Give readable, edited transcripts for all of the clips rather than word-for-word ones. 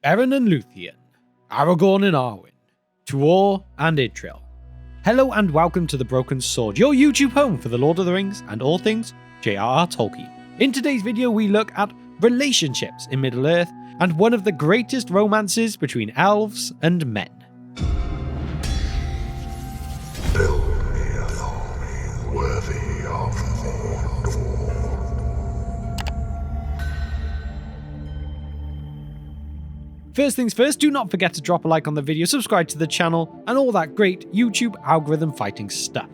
Beren Luthien, Aragorn Arwen, Tuor and Idril. Hello and welcome to The Broken Sword, your YouTube home for the Lord of the Rings and all things J.R.R. Tolkien. In today's video we look at relationships in Middle-earth and one of the greatest romances between elves and men. Build me a home worthy of Mordor. First things first, do not forget to drop a like on the video, subscribe to the channel, and all that great YouTube algorithm fighting stuff.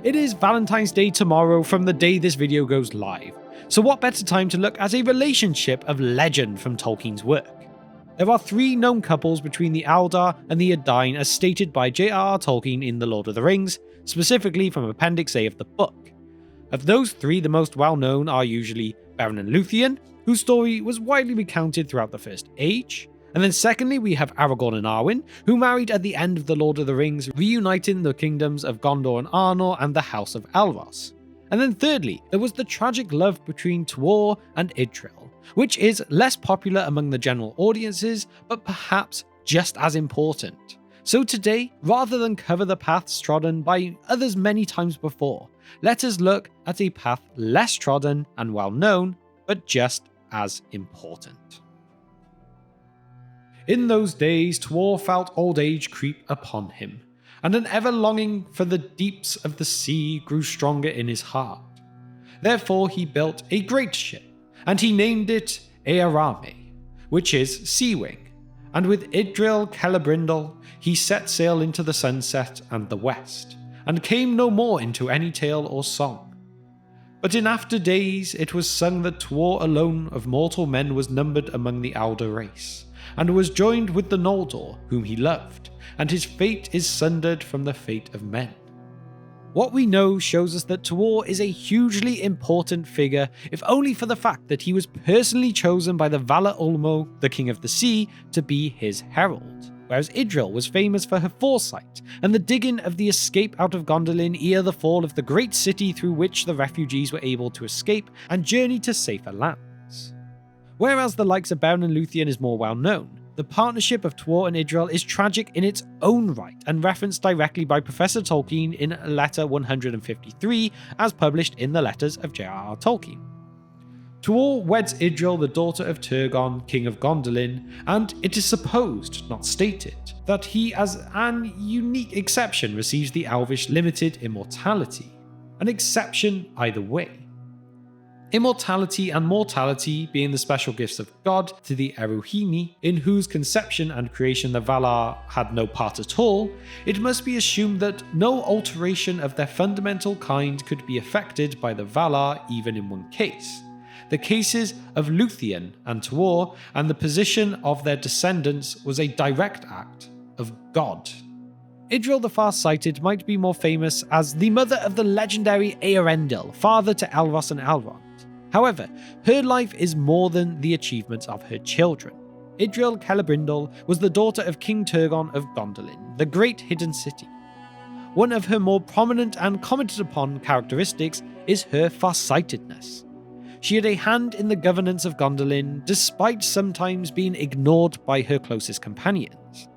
It is Valentine's Day tomorrow from the day this video goes live, so what better time to look at a relationship of legend from Tolkien's work. There are three known couples between the Eldar and the Edain as stated by J.R.R. Tolkien in The Lord of the Rings, specifically from Appendix A of the book. Of those three, the most well known are usually Beren Luthien, whose story was widely recounted throughout the First Age, and then secondly we have Aragorn and Arwen, who married at the end of The Lord of the Rings, reuniting the kingdoms of Gondor and Arnor and the House of Elros. And then thirdly, there was the tragic love between Tuor and Idril, which is less popular among the general audiences, but perhaps just as important. So today, rather than cover the paths trodden by others many times before, let us look at a path less trodden and well known, but just as important. In those days, Tuor felt old age creep upon him, and an ever longing for the deeps of the sea grew stronger in his heart. Therefore he built a great ship, and he named it Earame, which is Sea Wing, and with Idril Celebrimbor he set sail into the sunset and the west, and came no more into any tale or song. But in after days it was sung that Tuor alone of mortal men was numbered among the Eldar race, and was joined with the Noldor, whom he loved, and his fate is sundered from the fate of men. What we know shows us that Tuor is a hugely important figure, if only for the fact that he was personally chosen by the Valar Ulmo, the King of the Sea, to be his herald, whereas Idril was famous for her foresight and the digging of the escape out of Gondolin ere the fall of the great city through which the refugees were able to escape and journey to safer lands. Whereas the likes of Beren and Luthien is more well known, the partnership of Tuor and Idril is tragic in its own right and referenced directly by Professor Tolkien in letter 153 as published in the letters of J.R.R. Tolkien. Tuor weds Idril, the daughter of Turgon, king of Gondolin, and it is supposed, not stated, that he as an unique exception receives the elvish limited immortality. An exception either way. Immortality and mortality being the special gifts of God to the Eruhini, in whose conception and creation the Valar had no part at all, it must be assumed that no alteration of their fundamental kind could be affected by the Valar even in one case. The cases of Luthien and Tuor and the position of their descendants was a direct act of God. Idril the Farsighted might be more famous as the mother of the legendary Eärendil, father to Elros and Elrond. However, her life is more than the achievements of her children. Idril Celebrimbor was the daughter of King Turgon of Gondolin, the great hidden city. One of her more prominent and commented upon characteristics is her farsightedness. She had a hand in the governance of Gondolin, despite sometimes being ignored by her closest companions.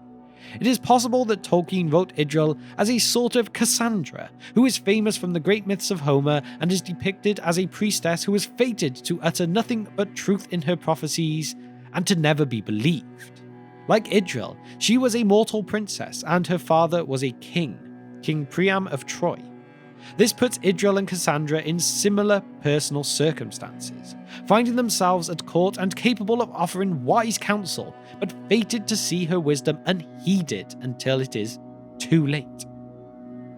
It is possible that Tolkien wrote Idril as a sort of Cassandra, who is famous from the great myths of Homer and is depicted as a priestess who was fated to utter nothing but truth in her prophecies and to never be believed. Like Idril, she was a mortal princess and her father was a king, King Priam of Troy. This puts Idril and Cassandra in similar personal circumstances, finding themselves at court and capable of offering wise counsel, but fated to see her wisdom unheeded until it is too late.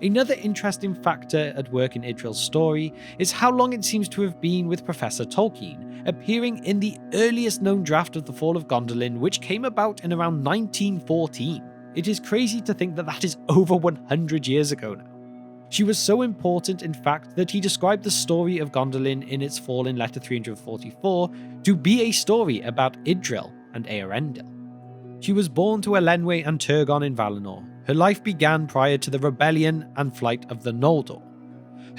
Another interesting factor at work in Idril's story is how long it seems to have been with Professor Tolkien, appearing in the earliest known draft of The Fall of Gondolin, which came about in around 1914. It is crazy to think that that is over 100 years ago now. She was so important, in fact, that he described the story of Gondolin in its fall in letter 344 to be a story about Idril and Eärendil. She was born to Elenwe and Turgon in Valinor. Her life began prior to the rebellion and flight of the Noldor.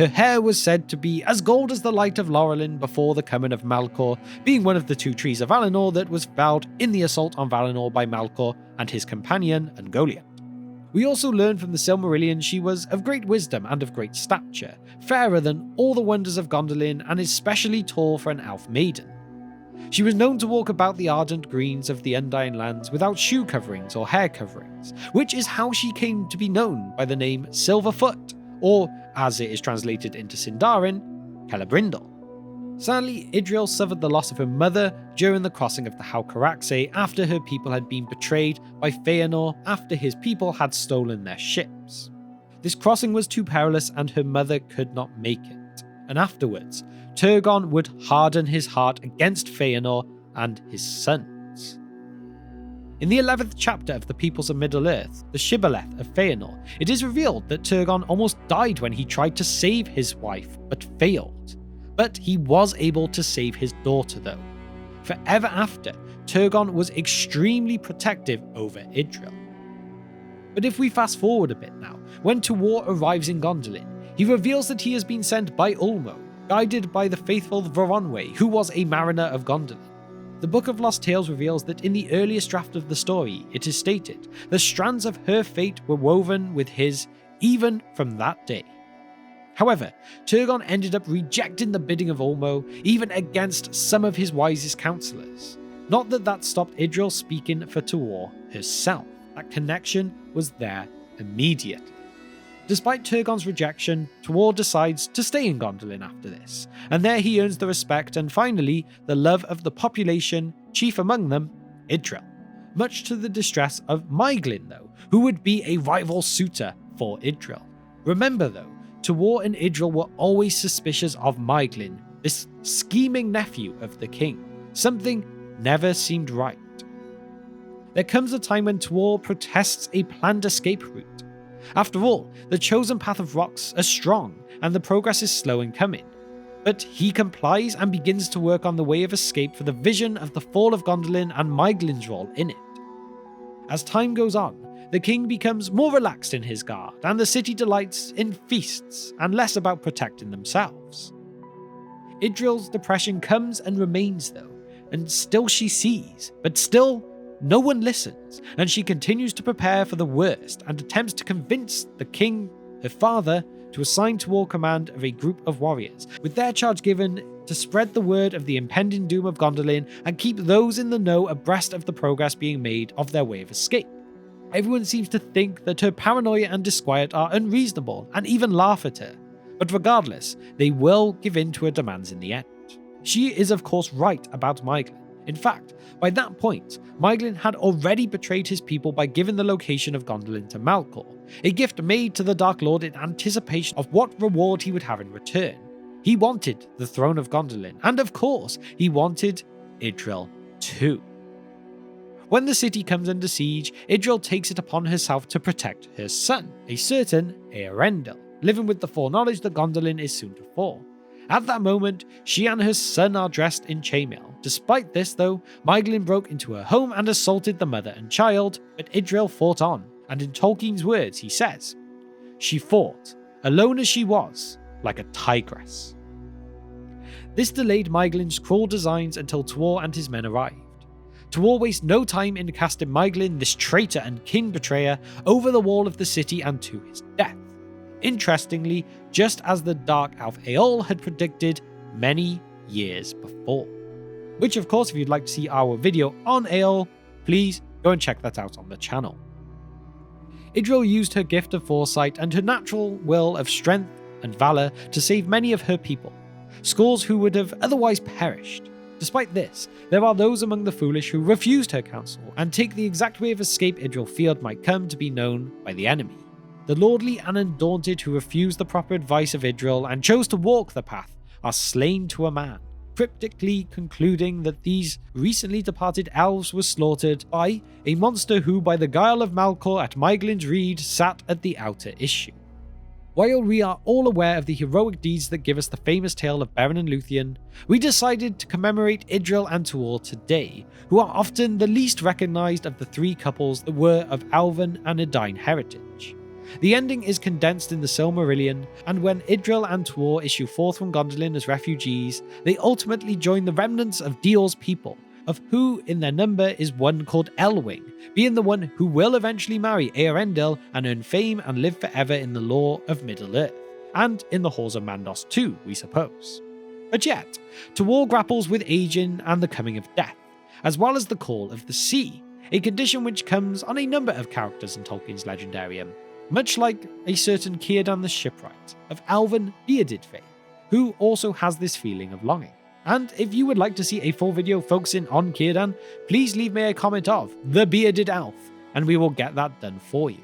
Her hair was said to be as gold as the light of Laurelin before the coming of Malcor, being one of the 2 trees of Valinor that was felled in the assault on Valinor by Malcor and his companion Ungoliant. We also learn from the Silmarillion she was of great wisdom and of great stature, fairer than all the wonders of Gondolin and especially tall for an elf maiden. She was known to walk about the ardent greens of the Undying Lands without shoe coverings or hair coverings, which is how she came to be known by the name Silverfoot, or, as it is translated into Sindarin, Celebrimbor. Sadly, Idril suffered the loss of her mother during the crossing of the Halcaraxe after her people had been betrayed by Feanor after his people had stolen their ships. This crossing was too perilous and her mother could not make it, and afterwards, Turgon would harden his heart against Feanor and his sons. In the 11th chapter of the Peoples of Middle-earth, the Shibboleth of Feanor, it is revealed that Turgon almost died when he tried to save his wife, but failed. But he was able to save his daughter though. Forever after, Turgon was extremely protective over Idril. But if we fast forward a bit now, when Tuor arrives in Gondolin, he reveals that he has been sent by Ulmo, guided by the faithful Voronwë, who was a mariner of Gondolin. The Book of Lost Tales reveals that in the earliest draft of the story, it is stated, the strands of her fate were woven with his, even from that day. However, Turgon ended up rejecting the bidding of Ulmo, even against some of his wisest counsellors. Not that that stopped Idril speaking for Tuor herself. That connection was there immediately. Despite Turgon's rejection, Tuor decides to stay in Gondolin after this, and there he earns the respect and finally the love of the population, chief among them, Idril. Much to the distress of Maeglin though, who would be a rival suitor for Idril. Remember though, Tuor and Idril were always suspicious of Maeglin, this scheming nephew of the king. Something never seemed right. There comes a time when Tuor protests a planned escape route. After all, the chosen path of rocks are strong, and the progress is slow in coming. But he complies and begins to work on the way of escape for the vision of the fall of Gondolin and Maeglin's role in it. As time goes on, the king becomes more relaxed in his guard, and the city delights in feasts and less about protecting themselves. Idril's depression comes and remains though, and still she sees, but still no one listens, and she continues to prepare for the worst and attempts to convince the king, her father, to assign Tuor command of a group of warriors, with their charge given to spread the word of the impending doom of Gondolin and keep those in the know abreast of the progress being made of their way of escape. Everyone seems to think that her paranoia and disquiet are unreasonable and even laugh at her, but regardless, they will give in to her demands in the end. She is of course right about Maeglin. In fact, by that point, Maeglin had already betrayed his people by giving the location of Gondolin to Malcor, a gift made to the Dark Lord in anticipation of what reward he would have in return. He wanted the throne of Gondolin, and of course, he wanted Idril too. When the city comes under siege, Idril takes it upon herself to protect her son, a certain Eärendil, living with the foreknowledge that Gondolin is soon to fall. At that moment, she and her son are dressed in chainmail. Despite this though, Maeglin broke into her home and assaulted the mother and child, but Idril fought on, and in Tolkien's words he says, "She fought, alone as she was, like a tigress." This delayed Maeglin's cruel designs until Tuor and his men arrived. Tuor wastes no time in casting Maeglin, this traitor and king betrayer, over the wall of the city and to his death. Interestingly, just as the Dark Elf Eöl had predicted many years before. Which of course, if you'd like to see our video on Eöl, please go and check that out on the channel. Idril used her gift of foresight and her natural will of strength and valor to save many of her people, scores who would have otherwise perished. Despite this, there are those among the foolish who refused her counsel and take the exact way of escape Idril feared might come to be known by the enemy. The lordly and undaunted who refused the proper advice of Idril and chose to walk the path are slain to a man, cryptically concluding that these recently departed elves were slaughtered by a monster who by the guile of Malcor at Maeglin's reed sat at the outer issue. While we are all aware of the heroic deeds that give us the famous tale of Beren Luthien, we decided to commemorate Idril and Tuor today, who are often the least recognised of the three couples that were of Elven and Edain heritage. The ending is condensed in the Silmarillion, and when Idril and Tuor issue forth from Gondolin as refugees, they ultimately join the remnants of Dior's people, of who in their number is one called Elwing, being the one who will eventually marry Eärendil and earn fame and live forever in the lore of Middle-earth, and in the halls of Mandos too, we suppose. But yet, Tuor grapples with aging and the coming of death, as well as the call of the sea, a condition which comes on a number of characters in Tolkien's Legendarium, much like a certain Círdan the Shipwright of elven bearded fae, who also has this feeling of longing. And if you would like to see a full video focusing on Círdan, please leave me a comment of the bearded elf, and we will get that done for you.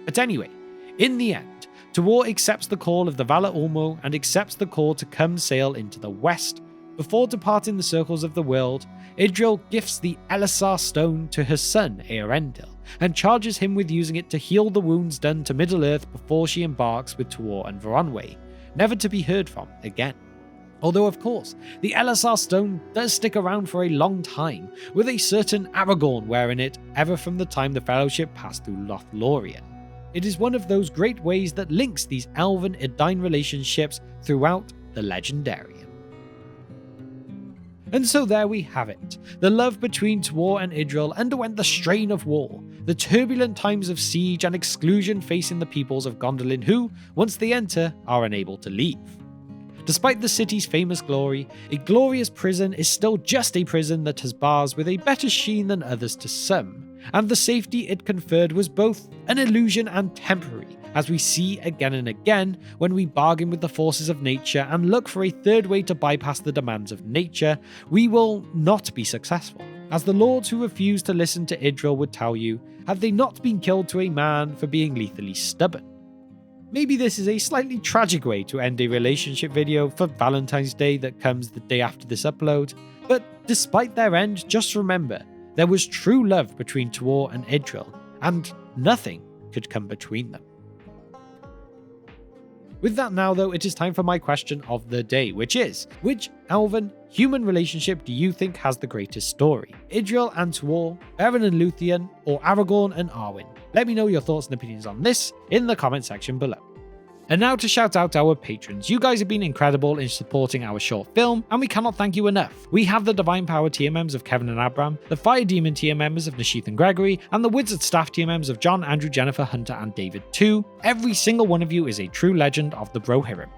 But anyway, in the end, Tuor accepts the call of the Valar Ormo and accepts the call to come sail into the west. Before departing the circles of the world, Idril gifts the Elisar stone to her son Eärendil, and charges him with using it to heal the wounds done to Middle-earth before she embarks with Tuor and Veronwë, never to be heard from again. Although of course, the Elisar stone does stick around for a long time, with a certain Aragorn wearing it ever from the time the Fellowship passed through Lothlorien. It is one of those great ways that links these elven-Edain relationships throughout the Legendarium. And so there we have it. The love between Tuor and Idril underwent the strain of war, the turbulent times of siege and exclusion facing the peoples of Gondolin who, once they enter, are unable to leave. Despite the city's famous glory, a glorious prison is still just a prison that has bars with a better sheen than others to some, and the safety it conferred was both an illusion and temporary, as we see again and again when we bargain with the forces of nature and look for a third way to bypass the demands of nature, we will not be successful. As the lords who refused to listen to Idril would tell you, had they not been killed to a man for being lethally stubborn. Maybe this is a slightly tragic way to end a relationship video for Valentine's Day that comes the day after this upload, but despite their end, just remember, there was true love between Tuor and Idril, and nothing could come between them. With that now though, it is time for my question of the day, which is, which elven-human relationship do you think has the greatest story? Idril and Tuor, Beren and Luthien, or Aragorn and Arwen? Let me know your thoughts and opinions on this in the comment section below. And now to shout out our patrons. You guys have been incredible in supporting our short film, and we cannot thank you enough. We have the Divine Power tier members of Kevin and Abram, the Fire Demon tier members of Nashith and Gregory, and the Wizard Staff tier members of John, Andrew, Jennifer, Hunter, and David too. Every single one of you is a true legend of the Brohirrim.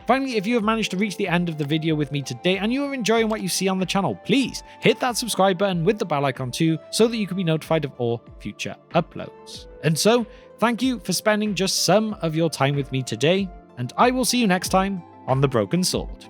Finally, if you have managed to reach the end of the video with me today and you are enjoying what you see on the channel, please hit that subscribe button with the bell icon too, so that you can be notified of all future uploads. And so, thank you for spending just some of your time with me today, and I will see you next time on The Broken Sword.